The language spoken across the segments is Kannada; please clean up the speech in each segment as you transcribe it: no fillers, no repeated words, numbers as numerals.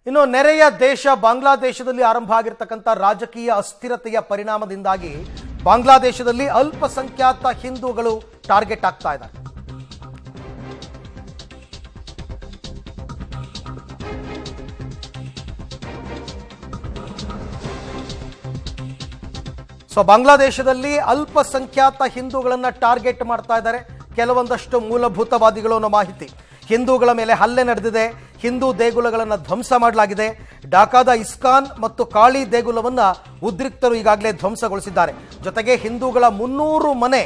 ಇನ್ನು ನೆರೆಯ ದೇಶ ಬಾಂಗ್ಲಾದೇಶದಲ್ಲಿ ಆರಂಭ ಆಗಿರತಕ್ಕಂಥ ರಾಜಕೀಯ ಅಸ್ಥಿರತೆಯ ಪರಿಣಾಮದಿಂದಾಗಿ ಬಾಂಗ್ಲಾದೇಶದಲ್ಲಿ ಅಲ್ಪಸಂಖ್ಯಾತ ಹಿಂದೂಗಳು ಟಾರ್ಗೆಟ್ ಆಗ್ತಾ ಇದ್ದಾರೆ. ಬಾಂಗ್ಲಾದೇಶದಲ್ಲಿ ಅಲ್ಪಸಂಖ್ಯಾತ ಹಿಂದೂಗಳನ್ನ ಟಾರ್ಗೆಟ್ ಮಾಡ್ತಾ ಇದ್ದಾರೆ ಕೆಲವೊಂದಷ್ಟು ಮೂಲಭೂತವಾದಿಗಳು ಅನ್ನೋ ಮಾಹಿತಿ. ಹಿಂದೂಗಳ ಮೇಲೆ ಹಲ್ಲೆ ನಡೆದಿದೆ, ಹಿಂದೂ ದೇಗುಲಗಳನ್ನು ಧ್ವಂಸ ಮಾಡಲಾಗಿದೆ. ಢಾಕಾದ ಇಸ್ಕಾನ್ ಮತ್ತು ಕಾಳಿ ದೇಗುಲವನ್ನು ಉದ್ರಿಕ್ತರು ಈಗಾಗಲೇ ಧ್ವಂಸಗೊಳಿಸಿದ್ದಾರೆ. ಜೊತೆಗೆ ಹಿಂದೂಗಳ 300 ಮನೆ,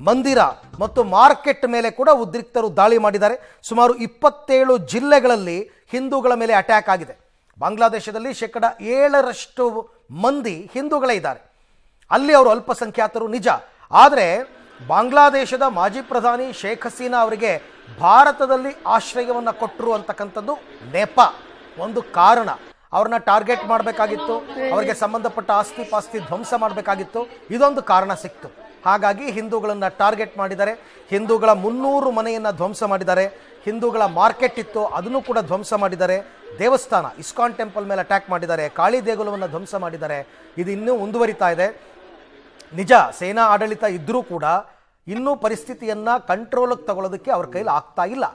ಮಂದಿರ ಮತ್ತು ಮಾರ್ಕೆಟ್ ಮೇಲೆ ಕೂಡ ಉದ್ರಿಕ್ತರು ದಾಳಿ ಮಾಡಿದ್ದಾರೆ. ಸುಮಾರು 27 ಜಿಲ್ಲೆಗಳಲ್ಲಿ ಹಿಂದೂಗಳ ಮೇಲೆ ಅಟ್ಯಾಕ್ ಆಗಿದೆ. ಬಾಂಗ್ಲಾದೇಶದಲ್ಲಿ 7% ಮಂದಿ ಹಿಂದೂಗಳೇ ಇದ್ದಾರೆ. ಅಲ್ಲಿ ಅವರು ಅಲ್ಪಸಂಖ್ಯಾತರು ನಿಜ. ಆದರೆ ಬಾಂಗ್ಲಾದೇಶದ ಮಾಜಿ ಪ್ರಧಾನಿ ಶೇಖ್ ಹಸೀನಾ ಅವರಿಗೆ ಭಾರತದಲ್ಲಿ ಆಶ್ರಯವನ್ನು ಕೊಟ್ಟರು ಅಂತಕ್ಕಂಥದ್ದು ನೆಪ, ಒಂದು ಕಾರಣ. ಅವ್ರನ್ನ ಟಾರ್ಗೆಟ್ ಮಾಡಬೇಕಾಗಿತ್ತು, ಅವರಿಗೆ ಸಂಬಂಧಪಟ್ಟ ಆಸ್ತಿ ಪಾಸ್ತಿ ಧ್ವಂಸ ಮಾಡಬೇಕಾಗಿತ್ತು. ಇದೊಂದು ಕಾರಣ ಸಿಕ್ತು. ಹಾಗಾಗಿ ಹಿಂದೂಗಳನ್ನು ಟಾರ್ಗೆಟ್ ಮಾಡಿದ್ದಾರೆ. ಹಿಂದೂಗಳ 300 ಮನೆಯನ್ನು ಧ್ವಂಸ ಮಾಡಿದ್ದಾರೆ. ಹಿಂದೂಗಳ ಮಾರ್ಕೆಟ್ ಇತ್ತು, ಅದನ್ನು ಕೂಡ ಧ್ವಂಸ ಮಾಡಿದ್ದಾರೆ. ದೇವಸ್ಥಾನ ಇಸ್ಕಾನ್ ಟೆಂಪಲ್ ಮೇಲೆ ಅಟ್ಯಾಕ್ ಮಾಡಿದ್ದಾರೆ. ಕಾಳಿ ದೇಗುಲವನ್ನು ಧ್ವಂಸ ಮಾಡಿದ್ದಾರೆ. ಇದು ಇನ್ನೂ ಮುಂದುವರಿತಾ ಇದೆ. ನಿಜ, ಸೇನಾ ಆಡಳಿತ ಇದ್ದರೂ ಕೂಡ ಇನ್ನೂ ಪರಿಸ್ಥಿತಿಯನ್ನು ಕಂಟ್ರೋಲಿಗೆ ತಗೊಳ್ಳೋದಕ್ಕೆ ಅವ್ರ ಕೈಲಿ ಆಗ್ತಾ ಇಲ್ಲ.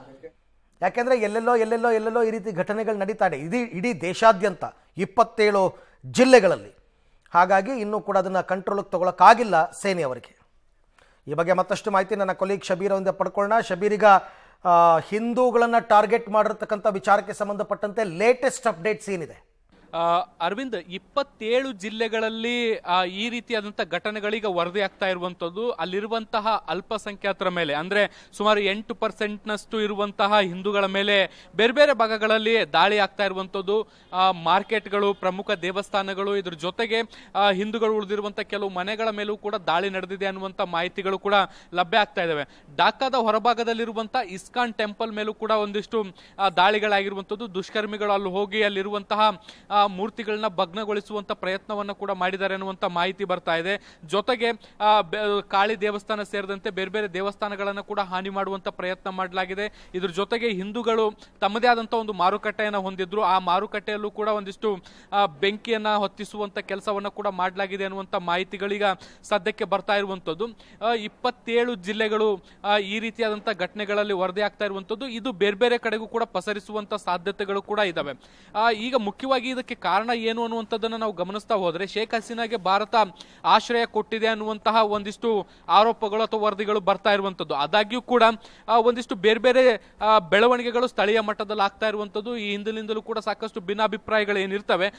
ಯಾಕೆಂದರೆ ಎಲ್ಲೆಲ್ಲೋ ಈ ರೀತಿ ಘಟನೆಗಳು ನಡೀತಾ ಇದೆ ಇಡೀ ದೇಶಾದ್ಯಂತ 27 ಜಿಲ್ಲೆಗಳಲ್ಲಿ. ಹಾಗಾಗಿ ಇನ್ನೂ ಕೂಡ ಅದನ್ನು ಕಂಟ್ರೋಲಿಗೆ ತಗೊಳ್ಳೋಕ್ಕಾಗಿಲ್ಲ ಸೇನೆಯವರಿಗೆ. ಈ ಬಗ್ಗೆ ಮತ್ತಷ್ಟು ಮಾಹಿತಿ ನನ್ನ ಕೊಲೀಗ್ ಶಬೀರ್ ಅವರಿಂದ ಪಡ್ಕೊಳ್ಳೋಣ. ಶಬೀರ್, ಈಗ ಹಿಂದೂಗಳನ್ನು ಟಾರ್ಗೆಟ್ ಮಾಡಿರ್ತಕ್ಕಂಥ ವಿಚಾರಕ್ಕೆ ಸಂಬಂಧಪಟ್ಟಂತೆ ಲೇಟೆಸ್ಟ್ ಅಪ್ಡೇಟ್ಸ್ ಏನಿದೆ? ಅರವಿಂದ್, 27 ಜಿಲ್ಲೆಗಳಲ್ಲಿ ಈ ರೀತಿಯಾದಂತಹ ಘಟನೆಗಳೀಗ ವರದಿ ಆಗ್ತಾ ಇರುವಂತದ್ದು. ಅಲ್ಲಿರುವಂತಹ ಅಲ್ಪಸಂಖ್ಯಾತರ ಮೇಲೆ, ಅಂದ್ರೆ ಸುಮಾರು 8% ಇರುವಂತಹ ಹಿಂದೂಗಳ ಮೇಲೆ ಬೇರೆ ಬೇರೆ ಭಾಗಗಳಲ್ಲಿ ದಾಳಿ ಆಗ್ತಾ ಇರುವಂತದ್ದು. ಮಾರ್ಕೆಟ್ಗಳು, ಪ್ರಮುಖ ದೇವಸ್ಥಾನಗಳು, ಇದ್ರ ಜೊತೆಗೆ ಹಿಂದೂಗಳು ಉಳಿದಿರುವಂತಹ ಕೆಲವು ಮನೆಗಳ ಮೇಲೂ ಕೂಡ ದಾಳಿ ನಡೆದಿದೆ ಅನ್ನುವಂತ ಮಾಹಿತಿಗಳು ಕೂಡ ಲಭ್ಯ ಆಗ್ತಾ ಇದಾವೆ. ಢಾಕಾದ ಹೊರಭಾಗದಲ್ಲಿರುವಂತಹ ಇಸ್ಕಾನ್ ಟೆಂಪಲ್ ಮೇಲೂ ಕೂಡ ಒಂದಿಷ್ಟು ದಾಳಿಗಳಾಗಿರುವಂತದ್ದು. ದುಷ್ಕರ್ಮಿಗಳು ಅಲ್ಲಿ ಹೋಗಿ ಅಲ್ಲಿರುವಂತಹ ಮೂರ್ತಿಗಳನ್ನ ಭಗ್ನಗೊಳಿಸುವಂತ ಪ್ರಯತ್ನವನ್ನ ಕೂಡ ಮಾಡಿದ್ದಾರೆ ಅನ್ನುವಂತ ಮಾಹಿತಿ ಬರ್ತಾ ಇದೆ. ಜೊತೆಗೆ ಕಾಳಿ ದೇವಸ್ಥಾನ ಸೇರಿದಂತೆ ಬೇರೆ ಬೇರೆ ದೇವಸ್ಥಾನಗಳನ್ನ ಕೂಡ ಹಾನಿ ಮಾಡುವಂತ ಪ್ರಯತ್ನ ಮಾಡಲಾಗಿದೆ. ಇದ್ರ ಜೊತೆಗೆ ಹಿಂದೂಗಳು ತಮ್ಮದೇ ಆದಂತ ಒಂದು ಮಾರುಕಟ್ಟೆಯನ್ನ ಹೊಂದಿದ್ರು. ಆ ಮಾರುಕಟ್ಟೆಯಲ್ಲೂ ಕೂಡ ಒಂದಿಷ್ಟು ಬೆಂಕಿಯನ್ನ ಹೊತ್ತಿಸುವಂತ ಕೆಲಸವನ್ನ ಕೂಡ ಮಾಡಲಾಗಿದೆ ಅನ್ನುವಂತ ಮಾಹಿತಿಗಳೀಗ ಸದ್ಯಕ್ಕೆ ಬರ್ತಾ ಇರುವಂತದ್ದು. 27 ಜಿಲ್ಲೆಗಳು ಈ ರೀತಿಯಾದಂತ ಘಟನೆಗಳಲ್ಲಿ ವರದಿ ಆಗ್ತಾ ಇರುವಂತದ್ದು. ಇದು ಬೇರೆ ಬೇರೆ ಕಡೆಗೂ ಕೂಡ ಪಸರಿಸುವಂತ ಸಾಧ್ಯತೆಗಳು ಕೂಡ ಇದಾವೆ. ಈಗ ಮುಖ್ಯವಾಗಿ ಇದಕ್ಕೆ ಕಾರಣ ಏನು ಅನ್ನುವಂಥದ್ದನ್ನು ನಾವು ಗಮನಿಸ್ತಾ ಹೋದ್ರೆ, ಶೇಖ್ ಹಸೀನಾಗೆ ಭಾರತ ಆಶ್ರಯ ಕೊಟ್ಟಿದೆ ಅನ್ನುವಂತಹ ಒಂದಿಷ್ಟು ಆರೋಪಗಳು ಅಥವಾ ವರದಿಗಳು ಬರ್ತಾ ಇರುವಂತದ್ದು. ಆದಾಗ್ಯೂ ಕೂಡ ಒಂದಿಷ್ಟು ಬೇರೆ ಬೇರೆ ಬೆಳವಣಿಗೆಗಳು ಸ್ಥಳೀಯ ಮಟ್ಟದಲ್ಲಿ ಆಗ್ತಾ ಇರುವಂತದ್ದು. ಈ ಹಿಂದಿನಿಂದಲೂ ಕೂಡ ಸಾಕಷ್ಟು ಭಿನ್ನಾಭಿಪ್ರಾಯಗಳು ಏನಿರ್ತವೆ,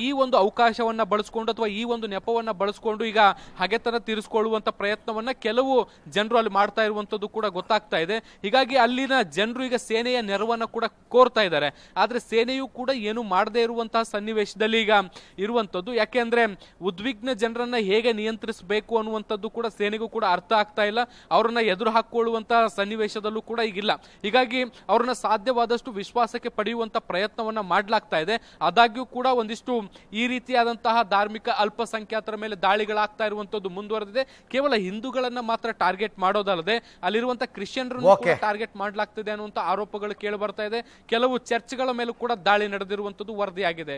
ಈ ಒಂದು ಅವಕಾಶವನ್ನ ಬಳಸ್ಕೊಂಡು ಅಥವಾ ಈ ಒಂದು ನೆಪವನ್ನ ಬಳಸ್ಕೊಂಡು ಈಗ ಹಗೆತನ ತೀರಿಸಿಕೊಳ್ಳುವಂತ ಪ್ರಯತ್ನವನ್ನ ಕೆಲವು ಜನರು ಅಲ್ಲಿ ಮಾಡ್ತಾ ಇರುವಂತದ್ದು ಕೂಡ ಗೊತ್ತಾಗ್ತಾ ಇದೆ. ಹೀಗಾಗಿ ಅಲ್ಲಿನ ಜನರು ಈಗ ಸೇನೆಯ ನೆರವನ್ನ ಕೂಡ ಕೋರ್ತಾ ಇದ್ದಾರೆ. ಆದ್ರೆ ಸೇನೆಯೂ ಕೂಡ ಏನು ಮಾಡದೇ ಇರುವಂತಹ ಸನ್ನಿವೇಶದಲ್ಲಿ ಈಗ ಇರುವಂತದ್ದು. ಯಾಕೆಂದ್ರೆ ಉದ್ವಿಗ್ನ ಜನರನ್ನ ಹೇಗೆ ನಿಯಂತ್ರಿಸಬೇಕು ಅನ್ನುವಂಥದ್ದು ಕೂಡ ಸೇನೆಗೂ ಕೂಡ ಅರ್ಥ ಆಗ್ತಾ ಇಲ್ಲ. ಅವರನ್ನ ಎದುರು ಹಾಕೊಳ್ಳುವಂತಹ ಸನ್ನಿವೇಶದಲ್ಲೂ ಕೂಡ ಈಗಿಲ್ಲ. ಹೀಗಾಗಿ ಅವರನ್ನ ಸಾಧ್ಯವಾದಷ್ಟು ವಿಶ್ವಾಸಕ್ಕೆ ಪಡೆಯುವಂತ ಪ್ರಯತ್ನವನ್ನ ಮಾಡಲಾಗ್ತಾ ಇದೆ. ಆದಾಗ್ಯೂ ಕೂಡ ಒಂದಿಷ್ಟು ಈ ರೀತಿಯಾದಂತಹ ಧಾರ್ಮಿಕ ಅಲ್ಪಸಂಖ್ಯಾತರ ಮೇಲೆ ದಾಳಿಗಳಾಗ್ತಾ ಇರುವಂತದ್ದು ಮುಂದುವರೆದಿದೆ. ಕೇವಲ ಹಿಂದೂಗಳನ್ನ ಮಾತ್ರ ಟಾರ್ಗೆಟ್ ಮಾಡೋದಲ್ಲದೆ ಅಲ್ಲಿರುವಂತಹ ಕ್ರಿಶ್ಚಿಯನ್ರನ್ನು ಟಾರ್ಗೆಟ್ ಮಾಡಲಾಗ್ತಿದೆ ಅನ್ನುವಂತ ಆರೋಪಗಳು ಕೇಳಿ ಬರ್ತಾ ಇದೆ. ಕೆಲವು ಚರ್ಚ್ಗಳ ಮೇಲೂ ಕೂಡ ದಾಳಿ ನಡೆದಿರುವಂತದ್ದು ವರದಿಯಾಗಿದೆ.